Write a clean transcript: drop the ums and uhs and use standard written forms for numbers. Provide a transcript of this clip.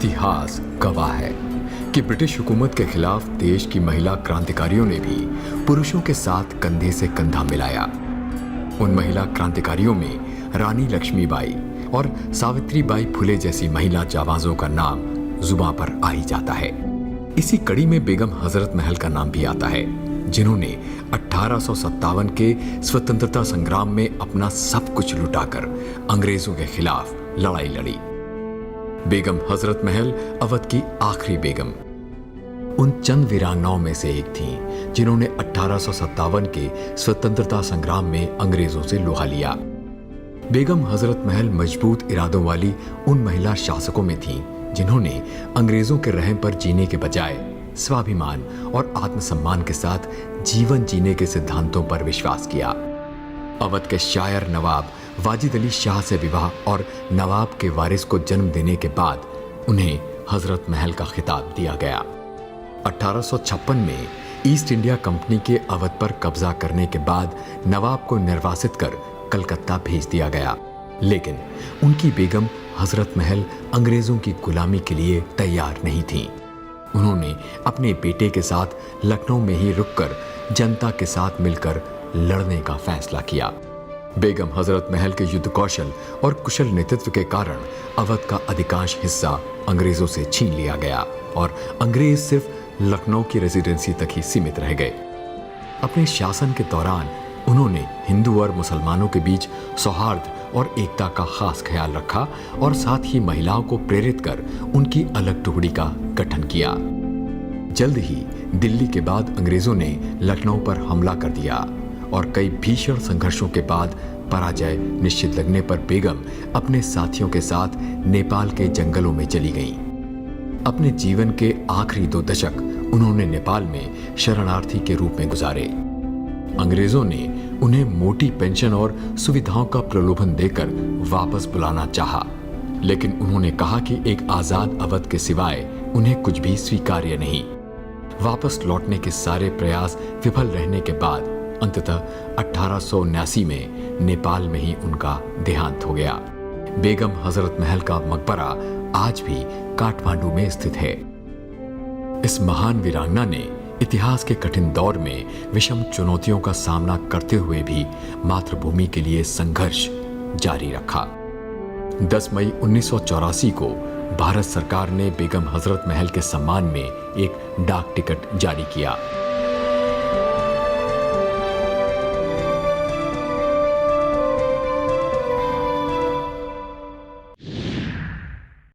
इतिहास गवाह है कि ब्रिटिश हुकूमत के खिलाफ देश की महिला क्रांतिकारियों ने भी पुरुषों के साथ कंधे से कंधा मिलाया। उन महिला क्रांतिकारियों में रानी लक्ष्मीबाई और सावित्रीबाई फुले जैसी महिला जाबाजों का नाम जुबां पर आ ही जाता है। इसी कड़ी में बेगम हजरत महल का नाम भी आता है, जिन्होंने 1857 के स्वतंत्रता संग्राम में अपना सब कुछ लुटाकर अंग्रेजों के खिलाफ लड़ाई लड़ी। बेगम हजरत महल अवध की आखिरी बेगम उन चंद वीरांगनाओं में से एक थीं जिन्होंने 1857 के स्वतंत्रता संग्राम में अंग्रेजों से लोहा लिया। बेगम हजरत महल मजबूत इरादों वाली उन महिला शासकों में थीं जिन्होंने अंग्रेजों के रहम पर जीने के बजाय स्वाभिमान और आत्मसम्मान के साथ जीवन जीने के सिद्धांतों पर विश्वास किया। अवध के शायर नवाब वाजिद अली शाह से विवाह और नवाब के वारिस को जन्म देने के बाद उन्हें हजरत महल का खिताब दिया गया। 1856 में ईस्ट इंडिया कंपनी के अवध पर कब्जा करने के बाद नवाब को निर्वासित कर कलकत्ता भेज दिया गया, लेकिन उनकी बेगम हजरत महल अंग्रेजों की गुलामी के लिए तैयार नहीं थीं। उन्होंने अपने बेटे के साथ लखनऊ में ही रुककर जनता के साथ मिलकर लड़ने का फैसला किया। बेगम हजरत महल के युद्ध कौशल और कुशल नेतृत्व के कारण अवध का अधिकांश हिस्सा अंग्रेजों से छीन लिया गया और अंग्रेज सिर्फ लखनऊ की रेजिडेंसी तक ही सीमित रह गए। अपने शासन के दौरान उन्होंने हिंदू और मुसलमानों के बीच सौहार्द और एकता का खास ख्याल रखा और साथ ही महिलाओं को प्रेरित कर उनकी अलग टुकड़ी का गठन किया। जल्द ही दिल्ली के बाद अंग्रेजों ने लखनऊ पर हमला कर दिया और कई भीषण संघर्षों के बाद पराजय निश्चित लगने पर बेगम अपने साथियों के साथ नेपाल के जंगलों में चली गईं। अपने जीवन के आखिरी 2 दशक उन्होंने नेपाल में शरणार्थी के रूप में गुजारे। अंग्रेजों ने उन्हें मोटी पेंशन और सुविधाओं का प्रलोभन देकर वापस बुलाना चाहा, लेकिन उन्होंने कहा कि एक आजाद अवध के सिवाय उन्हें कुछ भी स्वीकार्य नहीं। वापस लौटने के सारे प्रयास विफल रहने के बाद अंततः 1879 में नेपाल में ही उनका देहांत हो गया। बेगम हजरत महल का मकबरा आज भी काठमांडू में स्थित है। इस महान वीरांगना ने इतिहास के कठिन दौर में विषम चुनौतियों का सामना करते हुए भी मातृभूमि के लिए संघर्ष जारी रखा। 10 मई 1984 को भारत सरकार ने बेगम हजरत महल के सम्मान में एक डाक टिकट जारी किया।